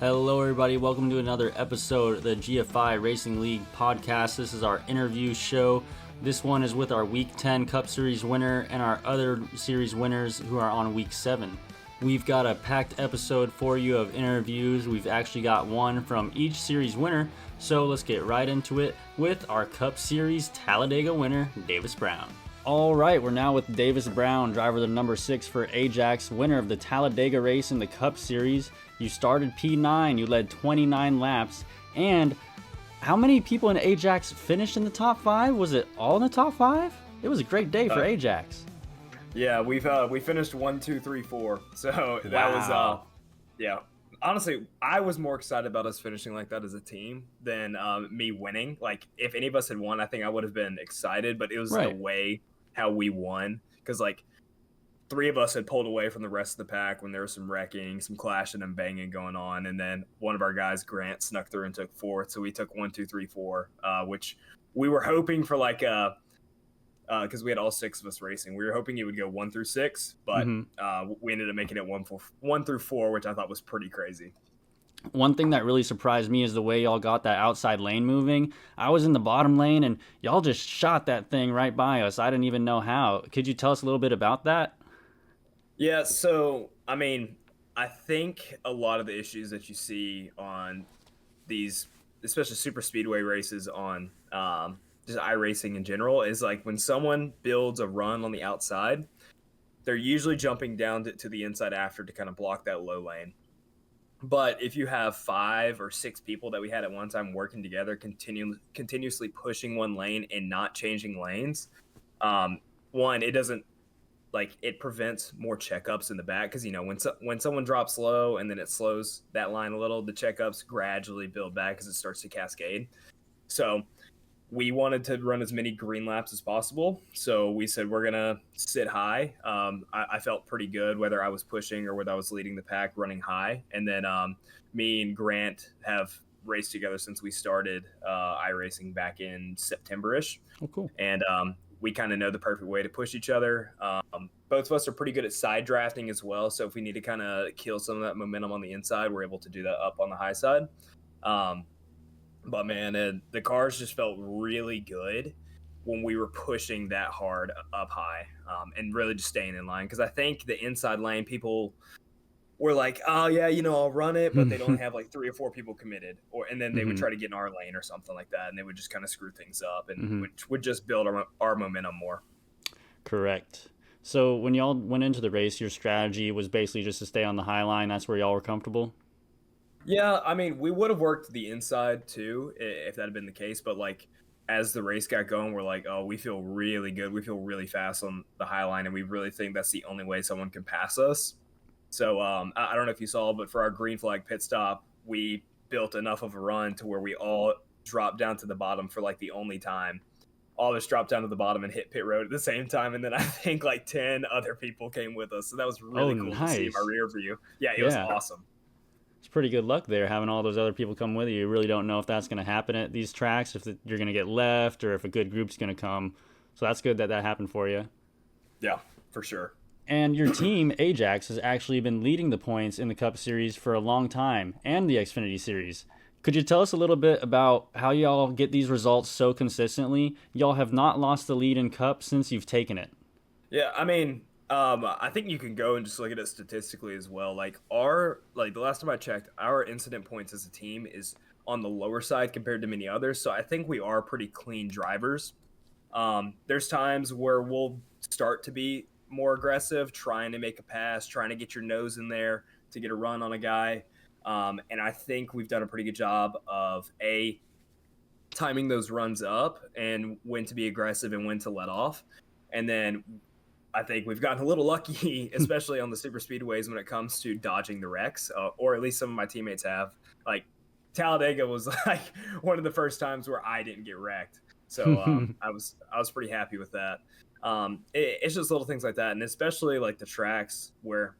Hello, everybody. Welcome to another episode of the GFI Racing League podcast. This is our interview show. This one is with our Week 10 Cup Series winner and our other series winners who are on Week 7. We've got a packed episode for you of interviews. We've actually got one from each series winner. So let's get right into it with our Cup Series Talladega winner, Davis Brown. All right, we're now with Davis Brown, driver of the number 6 for Ajax, winner of the Talladega race in the Cup Series. You started P9, you led 29 laps, and how many people in Ajax finished in the top 5? Was it all in the top 5? It was a great day for Ajax. Yeah, we finished 1, 2, 3, 4. So that was yeah. Honestly, I was more excited about us finishing like that as a team than me winning. Like, if any of us had won, I think I would have been excited, but it was the way how we won, because like 3 of us had pulled away from the rest of the pack when there was some wrecking, some clashing and banging going on, and then one of our guys, Grant, snuck through and took 4th. So we took 1, 2, 3, 4, which we were hoping for, like because we had all 6 of us racing. We were hoping it would go 1 through 6, but we ended up making it 1 through 4, which I thought was pretty crazy. One thing that really surprised me is the way y'all got that outside lane moving. I was in the bottom lane, and y'all just shot that thing right by us. I didn't even know how. Could you tell us a little bit about that? Yeah, so, I mean, I think a lot of the issues that you see on these, especially super speedway races on just iRacing in general, is like when someone builds a run on the outside, they're usually jumping down to the inside after to kind of block that low lane. But if you have 5 or 6 people that we had at one time working together, continuously pushing one lane and not changing lanes, one, it doesn't, like, it prevents more checkups in the back, because, you know, when someone drops low and then it slows that line a little, the checkups gradually build back as it starts to cascade. So we wanted to run as many green laps as possible, so we said we're gonna sit high. I felt pretty good whether I was pushing or whether I was leading the pack, running high. And then me and Grant have raced together since we started iRacing back in September-ish. Oh, cool. And we kind of know the perfect way to push each other. Both of us are pretty good at side drafting as well, so if we need to kind of kill some of that momentum on the inside, we're able to do that up on the high side. But man, the cars just felt really good when we were pushing that hard up high, and really just staying in line. Because I think the inside lane, people were like, oh yeah, you know, I'll run it, but they'd only have like 3 or 4 people committed, and then they would try to get in our lane or something like that, and they would just kind of screw things up, and which would just build our momentum more. Correct. So when y'all went into the race, your strategy was basically just to stay on the high line. That's where y'all were comfortable? Yeah, I mean, we would have worked the inside too if that had been the case, but like as the race got going, we're like, oh, we feel really good. We feel really fast on the high line, and we really think that's the only way someone can pass us. So I don't know if you saw, but for our green flag pit stop, we built enough of a run to where we all dropped down to the bottom for like the only time. All of us dropped down to the bottom and hit pit road at the same time, and then I think like 10 other people came with us. So that was really cool to see in my rear view. Yeah, it was awesome. It's pretty good luck there, having all those other people come with you. You really don't know if that's going to happen at these tracks, if you're going to get left, or if a good group's going to come. So that's good that happened for you. Yeah, for sure. And your team, Ajax, has actually been leading the points in the Cup Series for a long time, and the Xfinity Series. Could you tell us a little bit about how y'all get these results so consistently? Y'all have not lost the lead in Cup since you've taken it. Yeah, I mean, I think you can go and just look at it statistically as well. Like the last time I checked, our incident points as a team is on the lower side compared to many others. So I think we are pretty clean drivers. There's times where we'll start to be more aggressive, trying to make a pass, trying to get your nose in there to get a run on a guy. And I think we've done a pretty good job of timing those runs up and when to be aggressive and when to let off. And then I think we've gotten a little lucky, especially on the super speedways when it comes to dodging the wrecks, or at least some of my teammates have. Like Talladega was like one of the first times where I didn't get wrecked. So I was pretty happy with that. It's just little things like that. And especially like the tracks where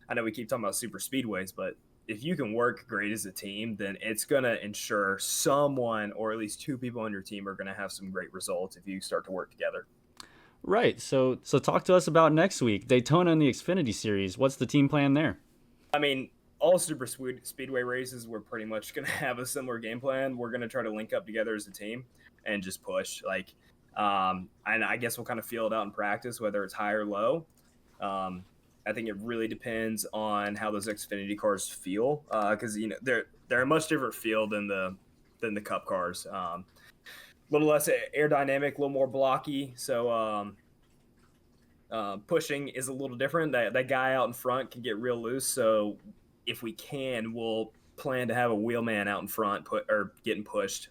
I know we keep talking about super speedways, but if you can work great as a team, then it's going to ensure someone or at least 2 people on your team are going to have some great results if you start to work together. Right. So talk to us about next week, Daytona and the Xfinity Series. What's the team plan there? I mean, all speedway races, we're pretty much going to have a similar game plan. We're going to try to link up together as a team and just push. Like, and I guess we'll kind of feel it out in practice, whether it's high or low. I think it really depends on how those Xfinity cars feel, because they're a much different feel than the Cup cars. A little less aerodynamic, a little more blocky. So pushing is a little different. That guy out in front can get real loose. So if we can, we'll plan to have a wheelman out in front or getting pushed,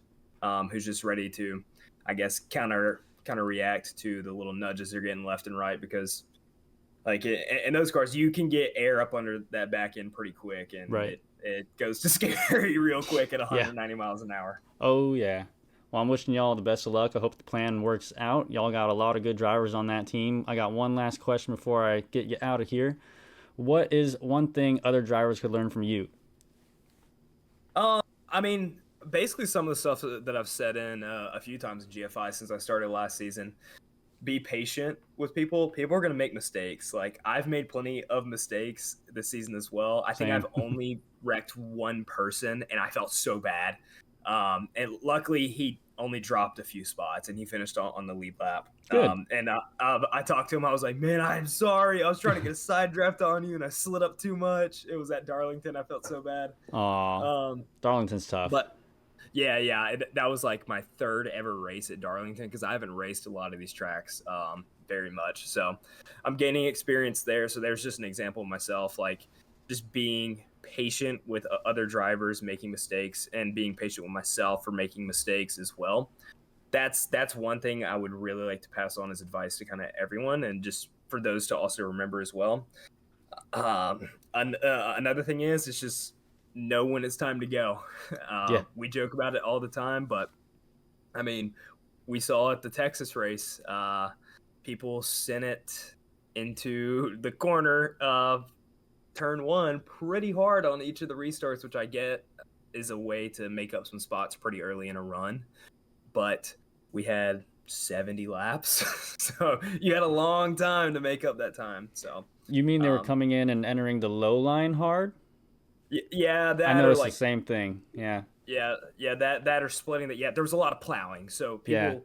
who's just ready to, I guess, counter react to the little nudges they're getting left and right, because like in those cars you can get air up under that back end pretty quick, and Right. it goes to scary real quick at 190 miles an hour. Oh, yeah. Well, I'm wishing y'all the best of luck. I hope the plan works out. Y'all got a lot of good drivers on that team. I got one last question before I get you out of here. What is one thing other drivers could learn from you? I mean, basically some of the stuff that I've said in a few times in GFI since I started last season. Be patient with people. People are going to make mistakes. Like, I've made plenty of mistakes this season as well. I think Same. I've only wrecked one person, and I felt so bad. And luckily, he only dropped a few spots, and he finished on the lead lap. Good. And I talked to him. I was like, man, I'm sorry. I was trying to get a side draft on you, and I slid up too much. It was at Darlington. I felt so bad. Aw, Darlington's tough. But yeah, that was like my third ever race at Darlington, because I haven't raced a lot of these tracks very much. So I'm gaining experience there. So there's just an example of myself, like just being patient with other drivers making mistakes, and being patient with myself for making mistakes as well. That's one thing I would really like to pass on as advice to kind of everyone, and just for those to also remember as well. Another thing is, it's just know when it's time to go. Yeah. We joke about it all the time, but I mean, we saw at the Texas race, people sent it into the corner of turn one pretty hard on each of the restarts, which I get is a way to make up some spots pretty early in a run. But we had 70 laps, so you had a long time to make up that time. So You mean they were coming in and entering the low line hard? yeah, that I or noticed like the same thing. Yeah. yeah, that or splitting that. Yeah, there was a lot of plowing. So people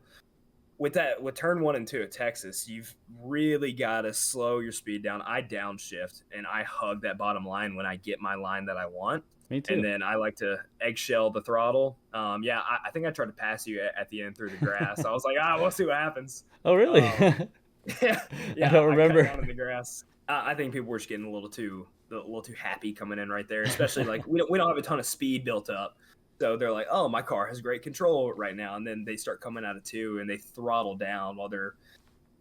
Yeah. with turn 1 and 2 at Texas, you've really got to slow your speed down. I downshift and I hug that bottom line when I get my line that I want. Me too. And then I like to eggshell the throttle. I think I tried to pass you at the end through the grass. I was like, we'll see what happens. Oh, really? Yeah, I don't remember. I cut down in the grass. I think people were just getting a little too happy coming in right there, especially like we don't have a ton of speed built up. So they're like, oh, my car has great control right now. And then they start coming out of 2 and they throttle down while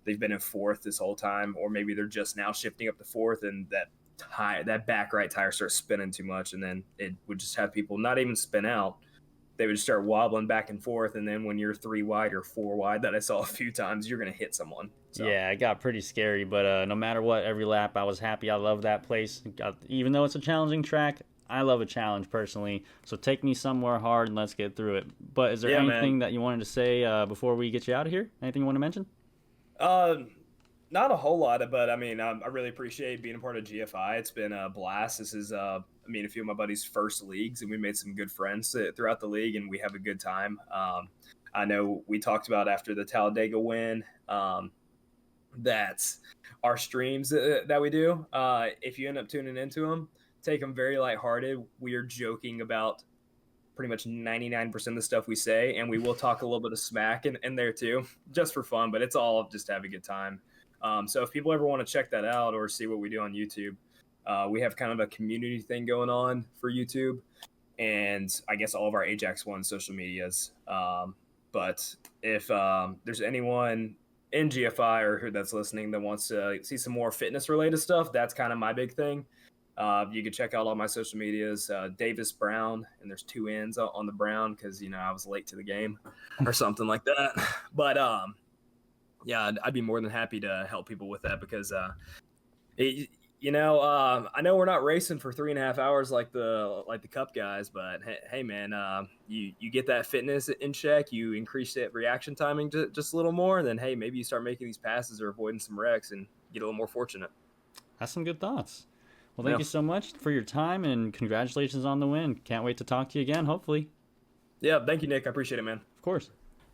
they've been in 4th this whole time, or maybe they're just now shifting up to 4th, and that back right tire starts spinning too much, and then it would just have people not even spin out. They would start wobbling back and forth, and then when you're 3 wide or 4 wide, that I saw a few times, you're going to hit someone. So. Yeah, it got pretty scary, but no matter what, every lap I was happy. I love that place. Even though it's a challenging track, I love a challenge personally. So take me somewhere hard and let's get through it. But is there anything that you wanted to say before we get you out of here? Anything you want to mention? Not a whole lot, but I mean, I really appreciate being a part of GFI. It's been a blast. This is, a few of my buddies' first leagues, and we made some good friends throughout the league, and we have a good time. I know we talked about after the Talladega win, that our streams that we do, if you end up tuning into them, take them very lighthearted. We are joking about pretty much 99% of the stuff we say, and we will talk a little bit of smack in there too, just for fun, but it's all just to have a good time. So if people ever want to check that out or see what we do on YouTube, we have kind of a community thing going on for YouTube, and I guess all of our Ajax One social medias. But if there's anyone in GFI or who that's listening that wants to see some more fitness related stuff, that's kind of my big thing. You can check out all my social medias, Davis Brown, and there's 2 N's on the Brown because, I was late to the game or something like that. But yeah, I'd be more than happy to help people with that because, I know we're not racing for 3.5 hours like the Cup guys, but hey man, you get that fitness in check, you increase that reaction timing just a little more, and then hey, maybe you start making these passes or avoiding some wrecks and get a little more fortunate. That's some good thoughts. Well, thank Yeah. you so much for your time and congratulations on the win. Can't wait to talk to you again, hopefully. Yeah, thank you, Nick. I appreciate it, man. Of course.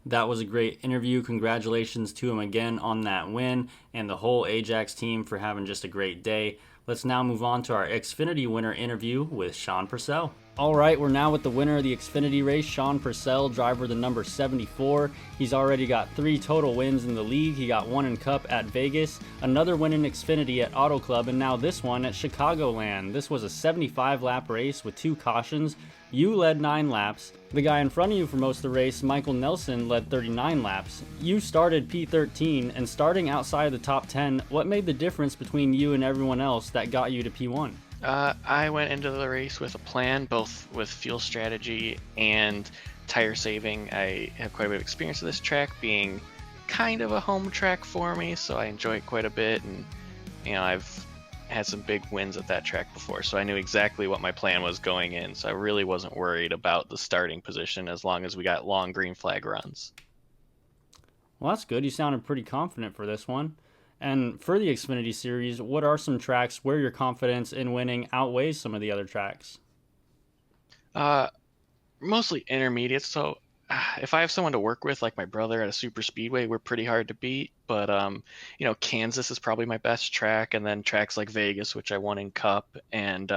That was a great interview. Congratulations to him again on that win and the whole Ajax team for having just a great day. Let's now move on to our Xfinity winner interview with Sean Purcell. All right, we're now with the winner of the Xfinity race, Sean Purcell, driver the number 74. He's already got 3 total wins in the league. He got 1 in Cup at Vegas, another win in Xfinity at Auto Club, and now this one at Chicagoland. This was a 75-lap race with 2 cautions. You led 9 laps. The guy in front of you for most of the race, Michael Nelson, led 39 laps. You started P13, and starting outside of the top 10, what made the difference between you and everyone else that got you to P1? I went into the race with a plan, both with fuel strategy and tire saving. I have quite a bit of experience with this track, being kind of a home track for me, so I enjoy it quite a bit. And I've had some big wins at that track before, so I knew exactly what my plan was going in. So I really wasn't worried about the starting position as long as we got long green flag runs. Well, that's good. You sounded pretty confident for this one. And for the Xfinity Series, what are some tracks where your confidence in winning outweighs some of the other tracks? Mostly intermediate. So if I have someone to work with, like my brother at a super speedway, we're pretty hard to beat. But Kansas is probably my best track, and then tracks like Vegas, which I won in Cup, and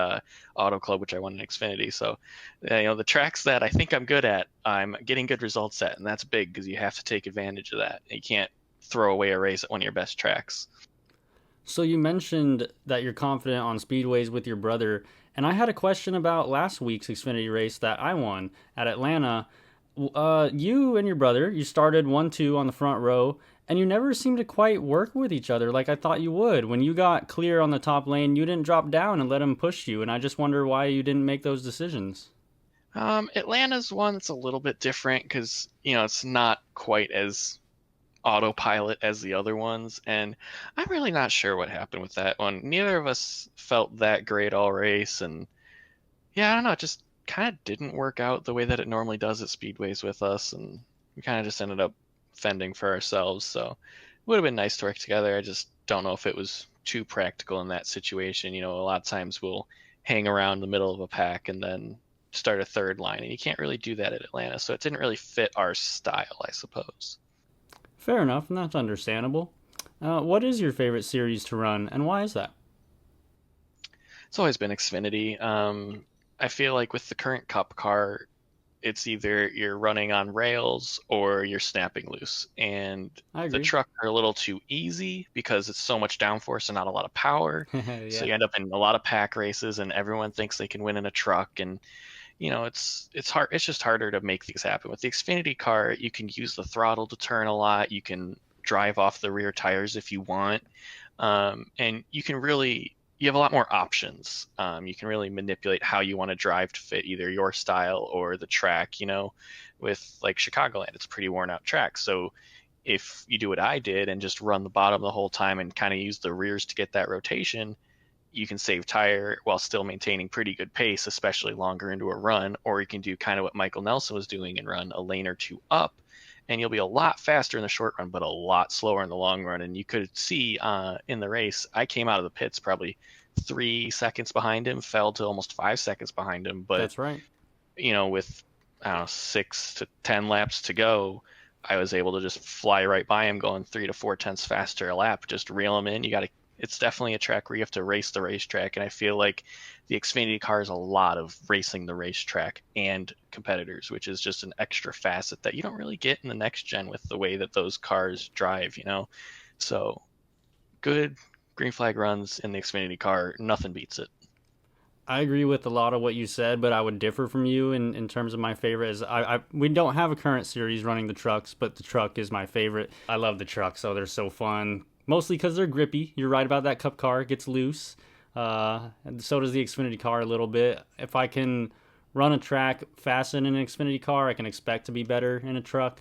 Auto Club, which I won in Xfinity. So the tracks that I think I'm good at, I'm getting good results at, and that's big because you have to take advantage of that. You can't throw away a race at one of your best tracks. So you mentioned that you're confident on speedways with your brother, and I had a question about last week's Xfinity race that I won at Atlanta. You and your brother, you started 1-2 on the front row, and you never seemed to quite work with each other like I thought you would. When you got clear on the top lane, you didn't drop down and let him push you, and I just wonder why you didn't make those decisions. Atlanta's one that's a little bit different because it's not quite as autopilot as the other ones, and I'm really not sure what happened with that one. Neither of us felt that great all race, and yeah, I don't know, it just kind of didn't work out the way that it normally does at speedways with us, and we kind of just ended up fending for ourselves. So it would have been nice to work together. I just don't know if it was too practical in that situation. A lot of times we'll hang around the middle of a pack and then start a third line, and you can't really do that at Atlanta, so it didn't really fit our style, I suppose. Fair enough, and that's understandable. What is your favorite series to run, and why is that? It's always been Xfinity. I feel like with the current Cup car, it's either you're running on rails or you're snapping loose. And I the agree. trucks are a little too easy because it's so much downforce and not a lot of power. So Yeah. you end up in a lot of pack races, and everyone thinks they can win in a truck. And it's hard. It's just harder to make things happen. With the Xfinity car, you can use the throttle to turn a lot. You can drive off the rear tires if you want, and you have a lot more options. You can really manipulate how you want to drive to fit either your style or the track. With like Chicagoland, it's a pretty worn out track. So if you do what I did and just run the bottom the whole time and kind of use the rears to get that rotation, you can save tire while still maintaining pretty good pace, especially longer into a run. Or you can do kind of what Michael Nelson was doing and run a lane or two up, and you'll be a lot faster in the short run, but a lot slower in the long run. And you could see in the race, I came out of the pits probably 3 seconds behind him, fell to almost 5 seconds behind him. But That's right. with I don't know 6 to 10 laps to go, I was able to just fly right by him, going 3 to 4 tenths faster a lap. Just reel him in. It's definitely a track where you have to race the racetrack, and I feel like the Xfinity car is a lot of racing the racetrack and competitors, which is just an extra facet that you don't really get in the next gen with the way that those cars drive. So good green flag runs in the Xfinity car, nothing beats it. I agree with a lot of what you said, but I would differ from you in terms of my favorite. We don't have a current series running the trucks, but the truck is my favorite. I love the trucks, so they're so fun. Mostly because they're grippy. You're right about that Cup car. It gets loose. And so does the Xfinity car a little bit. If I can run a track fast in an Xfinity car, I can expect to be better in a truck.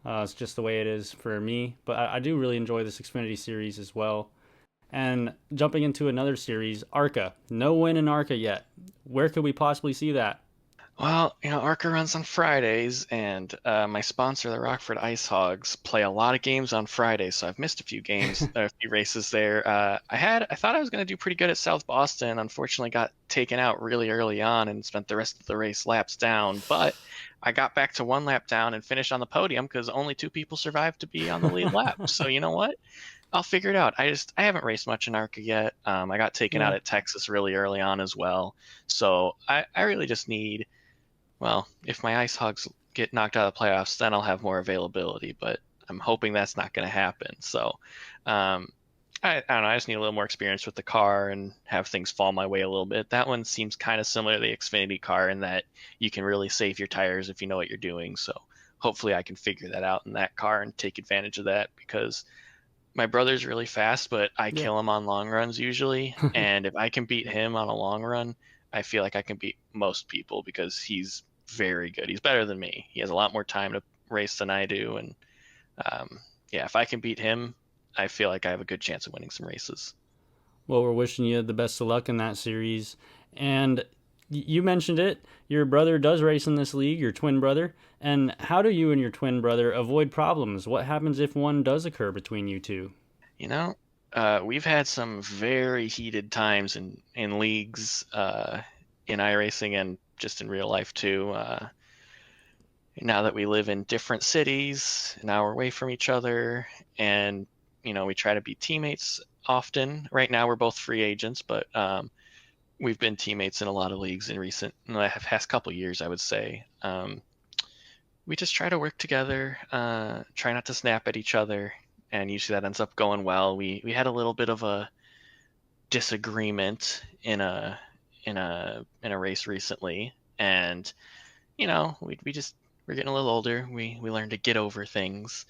It's just the way it is for me. But I do really enjoy this Xfinity series as well. And jumping into another series, ARCA. No win in ARCA yet. Where could we possibly see that? Well, ARCA runs on Fridays, and my sponsor, the Rockford Ice Hogs, play a lot of games on Fridays, so I've missed a few games, a few races there. I thought I was going to do pretty good at South Boston. Unfortunately, got taken out really early on and spent the rest of the race laps down. But I got back to one lap down and finished on the podium because only two people survived to be on the lead lap. So you know what? I'll figure it out. I haven't raced much in ARCA yet. I got taken out Yeah. at Texas really early on as well. So I really just need, well, if my Ice Hogs get knocked out of the playoffs, then I'll have more availability, but I'm hoping that's not going to happen. So, um, I don't know. I just need a little more experience with the car and have things fall my way a little bit. That one seems kind of similar to the Xfinity car in that you can really save your tires if you know what you're doing. So hopefully I can figure that out in that car and take advantage of that because my brother's really fast, but I Yeah. kill him on long runs usually. And if I can beat him on a long run, I feel like I can beat most people because he's very good. He's better than me. He has a lot more time to race than I do. And um, yeah, if I can beat him, I feel like I have a good chance of winning some races. Well, we're wishing you the best of luck in that series. And you mentioned it. Your brother does race in this league, your twin brother. And how do you and your twin brother avoid problems? What happens if one does occur between you two? You know, we've had some very heated times in leagues, in iRacing and just in real life too. Now that we live in different cities, an hour away from each other, and we try to be teammates often. Right now, we're both free agents, but we've been teammates in a lot of leagues in the past couple years, I would say. We just try to work together, try not to snap at each other, and usually that ends up going well. We had a little bit of a disagreement in a race recently, and we're getting a little older. We learn to get over things,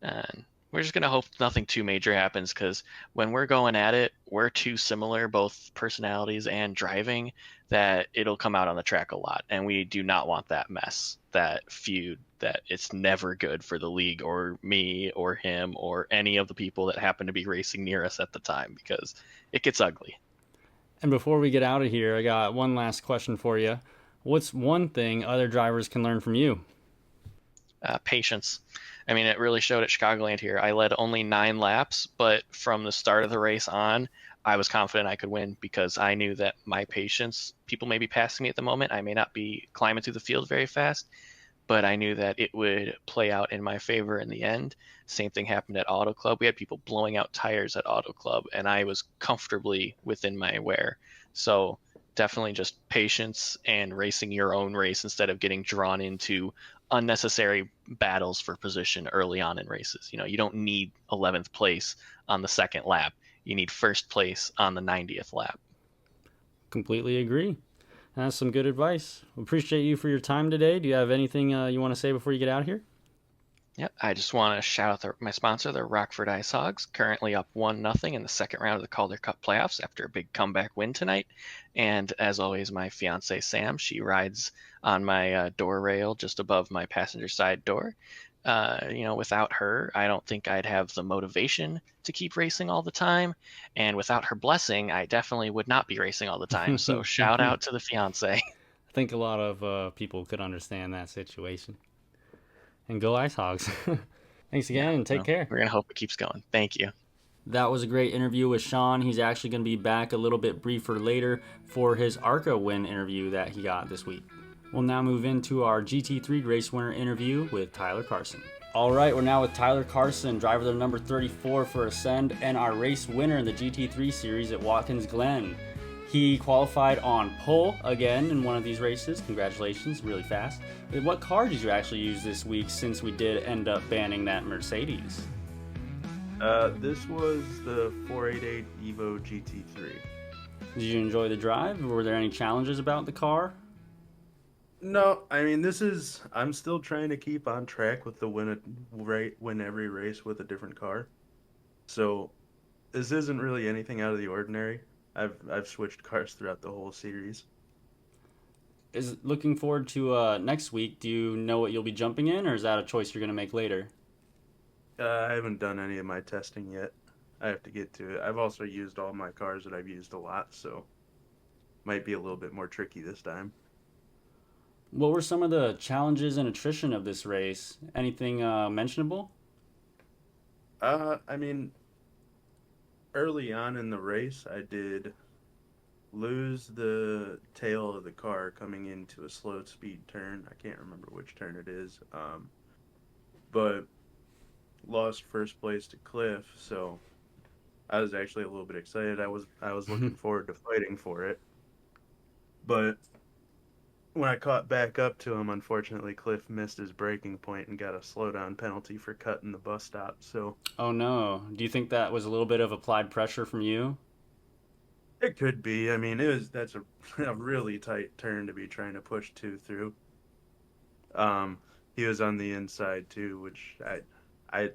and we're just gonna hope nothing too major happens because when we're going at it, we're too similar, both personalities and driving, that it'll come out on the track a lot, and we do not want that mess, that feud. That it's never good for the league or me or him or any of the people that happen to be racing near us at the time because it gets ugly. And before we get out of here, I got one last question for you. What's one thing other drivers can learn from you? Patience. I mean, it really showed at Chicagoland here. I led only 9 laps, but from the start of the race on, I was confident I could win because I knew that my patience, people may be passing me at the moment. I may not be climbing through the field very fast, but I knew that it would play out in my favor in the end. Same thing happened at Auto Club. We had people blowing out tires at Auto Club, and I was comfortably within my wear. So definitely just patience and racing your own race instead of getting drawn into unnecessary battles for position early on in races. You don't need 11th place on the second lap. You need first place on the 90th lap. Completely agree. That's some good advice. Appreciate you for your time today. Do you have anything you want to say before you get out of here? Yeah, I just want to shout out my sponsor, the Rockford Ice Hogs, currently up 1-0 in the second round of the Calder Cup playoffs after a big comeback win tonight. And as always, my fiance Sam, she rides on my door rail just above my passenger side door. Without her, I don't think I'd have the motivation to keep racing all the time. And without her blessing, I definitely would not be racing all the time. So shout I out to the fiance. think a lot of people could understand that situation. And go Ice Hogs. Thanks Yeah, again and take well, care. we're going to hope it keeps going. Thank you. That was a great interview with Sean. He's actually going to be back a little bit briefer later for his ARCA win interview that he got this week. We'll now move into our GT3 race winner interview with Tyler Carson. All right, we're now with Tyler Carson, driver of the number 34 for Ascend, and our race winner in the GT3 series at Watkins Glen. He qualified on pole again in one of these races. Congratulations, really fast. What car did you actually use this week since we did end up banning that Mercedes? This was the 488 Evo GT3. Did you enjoy the drive? Were there any challenges about the car? No, I mean I'm still trying to keep on track with the win every race with a different car. So this isn't really anything out of the ordinary. I've switched cars throughout the whole series. Is looking forward to next week. Do you know what you'll be jumping in, or is that a choice you're going to make later? I haven't done any of my testing yet. I have to get to it. I've also used all my cars that I've used a lot, so might be a little bit more tricky this time. What were some of the challenges and attrition of this race? Anything mentionable? I mean, early on in the race, I did lose the tail of the car coming into a slow speed turn. I can't remember which turn it is. But lost first place to Cliff, so I was actually a little bit excited. I was looking forward to fighting for it. But when I caught back up to him, unfortunately, Cliff missed his braking point and got a slowdown penalty for cutting the bus stop. So Oh no. Do you think that was a little bit of applied pressure from you? it could be. I mean, that's a really tight turn to be trying to push two through. He was on the inside too, which I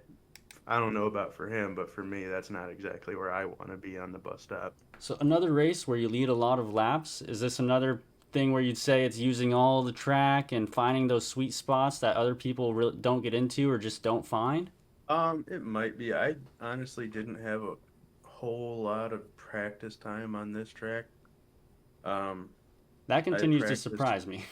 don't know about for him, but for me, that's not exactly where I want to be on the bus stop. So another race where you lead a lot of laps. Is this another thing where you'd say it's using all the track and finding those sweet spots that other people really don't get into or just don't find? It might be. I honestly didn't have a whole lot of practice time on this track. Um, That I continues to practiced. surprise me.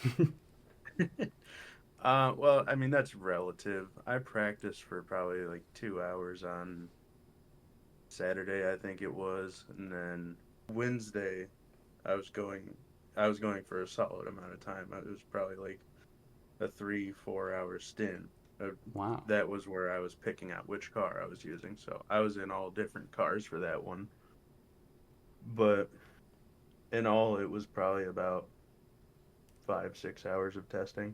Well, I mean, that's relative. I practiced for probably like 2 hours on Saturday, I think it was, and then Wednesday, I was going, I was going for a solid amount of time. It was probably like a 3-4 hour stint. Wow. That was where I was picking out which car I was using. So I was in all different cars for that one. But in all, it was probably about 5-6 hours of testing.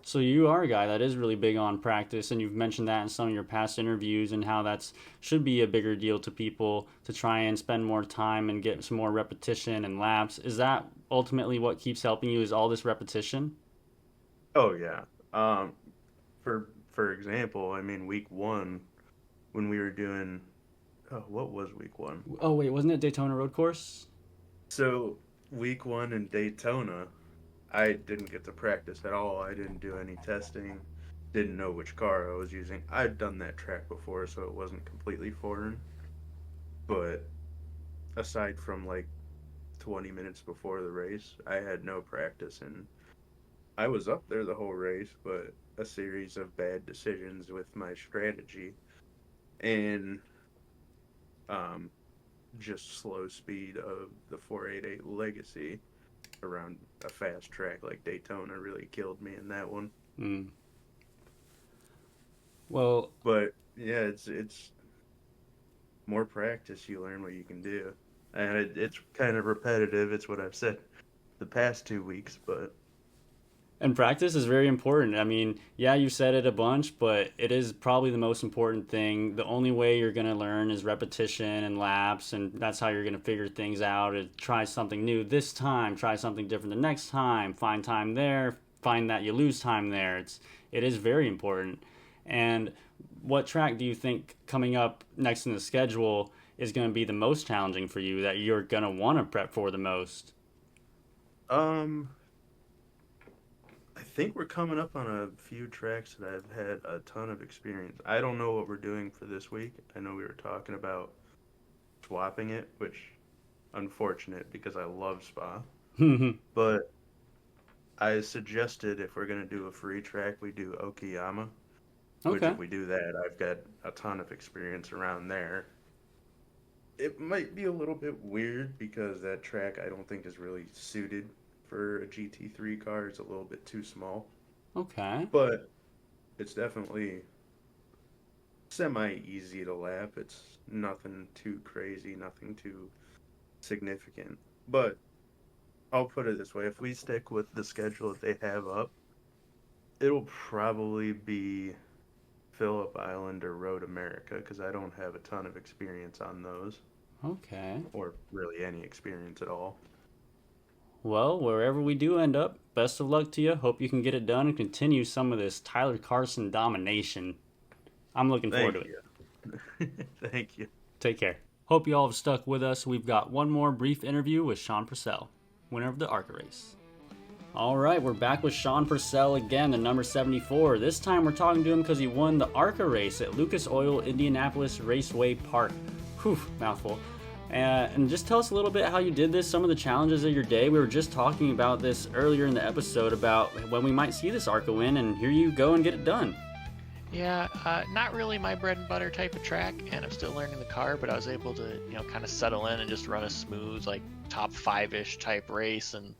So you are a guy that is really big on practice, and you've mentioned that in some of your past interviews, and how that's should be a bigger deal to people to try and spend more time and get some more repetition and laps. Is that ultimately what keeps helping you? Is all this repetition? Oh yeah. For example, I mean, week one when we were doing, oh, what was week one? Oh wait, wasn't it Daytona Road Course? So week one in Daytona, I didn't get to practice at all. I didn't do any testing. Didn't know which car I was using. I'd done that track before, so it wasn't completely foreign. But aside from like 20 minutes before the race, I had no practice, and I was up there the whole race, but a series of bad decisions with my strategy and um, just slow speed of the 488 Legacy around a fast track like Daytona really killed me in that one. Mm. Well, But yeah, it's more practice, you learn what you can do, and it's kind of repetitive. It's what I've said the past 2 weeks, but and practice is very important. I mean, yeah, you said it a bunch, but it is probably the most important thing. The only way you're going to learn is repetition and laps, and that's how you're going to figure things out. And try something new this time, try something different the next time, find time there, find that you lose time there. It is very important. And what track do you think coming up next in the schedule is going to be the most challenging for you, that you're going to want to prep for the most? um I think we're coming up on a few tracks that I've had a ton of experience. I don't know what we're doing for this week. I know we were talking about swapping it, which unfortunate because I love Spa. But I suggested if we're gonna do a free track, we do Okayama. Which Okay. if we do that, I've got a ton of experience around there. It might be a little bit weird because that track I don't think is really suited for a GT3 car. It's a little bit too small, Okay. but it's definitely semi easy to lap. It's nothing too crazy, nothing too significant. But I'll put it this way, if we stick with the schedule that they have up, it'll probably be Phillip Island or Road America because I don't have a ton of experience on those, Okay. or really any experience at all. Well, wherever we do end up, best of luck to you. Hope you can get it done and continue some of this Tyler Carson domination. I'm looking forward Thank to it. you. Thank you. Take care. Hope you all have stuck with us. We've got one more brief interview with Sean Purcell, winner of the ARCA race. All right, we're back with Sean Purcell again, the number 74. This time we're talking to him because he won the ARCA race at Lucas Oil Indianapolis Raceway Park. Whew, mouthful. And just tell us a little bit how you did this, some of the challenges of your day. We were just talking about this earlier in the episode about when we might see this ARCA win, and here you go and get it done. Yeah, not really my bread and butter type of track, and I'm still learning the car, but I was able to, kind of settle in and just run a smooth, like, top 5-ish type race, and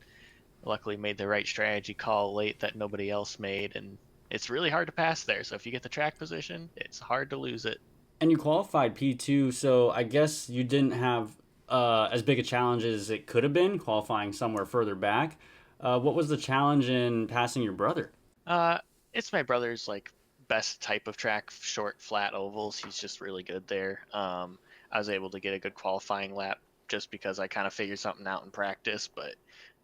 luckily made the right strategy call late that nobody else made, and it's really hard to pass there, so if you get the track position, it's hard to lose it. And you qualified P2, so I guess you didn't have as big a challenge as it could have been, qualifying somewhere further back. What was the challenge in passing your brother? It's my brother's, like, best type of track, short, flat ovals. He's just really good there. I was able to get a good qualifying lap just because I kind of figured something out in practice, but,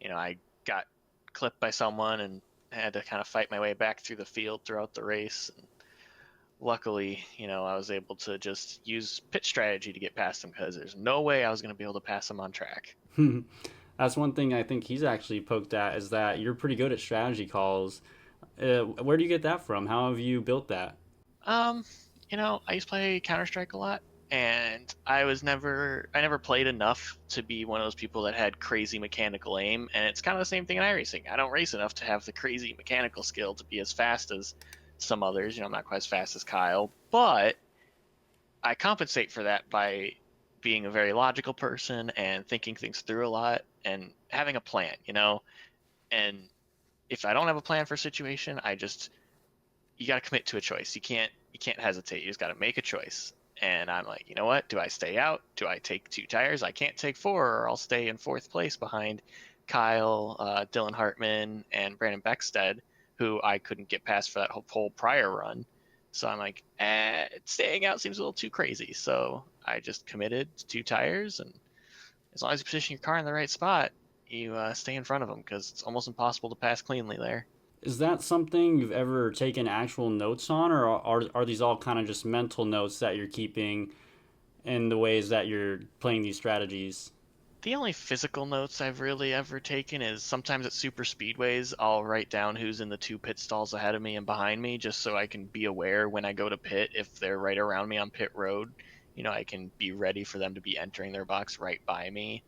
I got clipped by someone and had to kind of fight my way back through the field throughout the race. And luckily, I was able to just use pit strategy to get past him because there's no way I was going to be able to pass him on track. That's one thing I think he's actually poked at, is that you're pretty good at strategy calls. Where do you get that from? How have you built that? I used to play Counter-Strike a lot, and I never played enough to be one of those people that had crazy mechanical aim, and it's kind of the same thing in iRacing. I don't race enough to have the crazy mechanical skill to be as fast as some others. I'm not quite as fast as Kyle, but I compensate for that by being a very logical person and thinking things through a lot and having a plan, and if I don't have a plan for a situation, you got to commit to a choice. You can't hesitate. You just got to make a choice. And I'm like, you know what? Do I stay out? Do I take 2 tires? I can't take 4, or I'll stay in 4th place behind Kyle, Dylan Hartman, and Brandon Beckstead, who I couldn't get past for that whole prior run. So I'm like, staying out seems a little too crazy. So I just committed to 2 tires, and as long as you position your car in the right spot, you stay in front of them, because it's almost impossible to pass cleanly there. Is that something you've ever taken actual notes on, or are these all kind of just mental notes that you're keeping in the ways that you're playing these strategies? The only physical notes I've really ever taken is sometimes at super speedways, I'll write down who's in the 2 pit stalls ahead of me and behind me, just so I can be aware when I go to pit, if they're right around me on pit road, I can be ready for them to be entering their box right by me.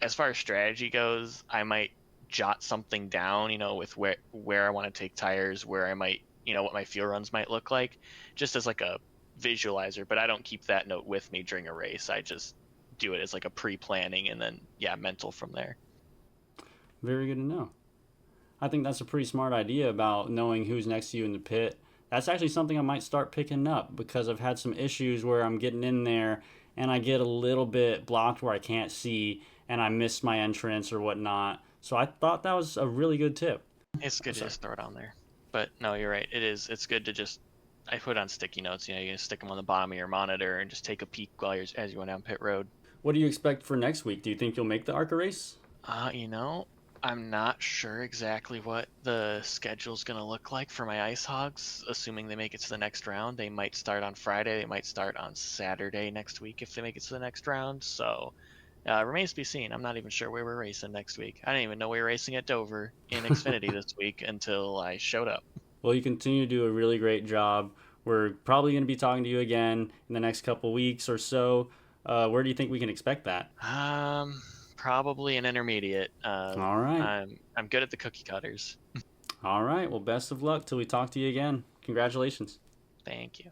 As far as strategy goes, I might jot something down, with where I want to take tires, where I might, what my fuel runs might look like, just as like a visualizer, but I don't keep that note with me during a race. I just do it as like a pre-planning, and then, mental from there. Very good to know. I think that's a pretty smart idea about knowing who's next to you in the pit. That's actually something I might start picking up, because I've had some issues where I'm getting in there and I get a little bit blocked where I can't see and I miss my entrance or whatnot. So I thought that was a really good tip. It's good to just throw it on there. But no, you're right. It is. It's good to just, I put on sticky notes. You can stick them on the bottom of your monitor and just take a peek as you went down pit road. What do you expect for next week? Do you think you'll make the ARCA race? I'm not sure exactly what the schedule's going to look like for my Ice Hogs, assuming they make it to the next round. They might start on Friday. They might start on Saturday next week if they make it to the next round. So remains to be seen. I'm not even sure where we're racing next week. I didn't even know we were racing at Dover in Xfinity this week until I showed up. Well, you continue to do a really great job. We're probably going to be talking to you again in the next couple weeks or so. Where do you think we can expect that? Probably an intermediate. All right. I'm good at the cookie cutters. All right. Well, best of luck till we talk to you again. Congratulations. Thank you.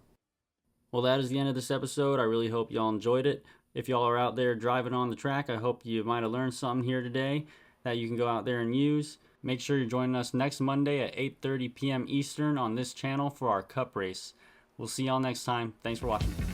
Well, that is the end of this episode. I really hope y'all enjoyed it. If y'all are out there driving on the track, I hope you might have learned something here today that you can go out there and use. Make sure you're joining us next Monday at 8:30 p.m. Eastern on this channel for our Cup race. We'll see y'all next time. Thanks for watching.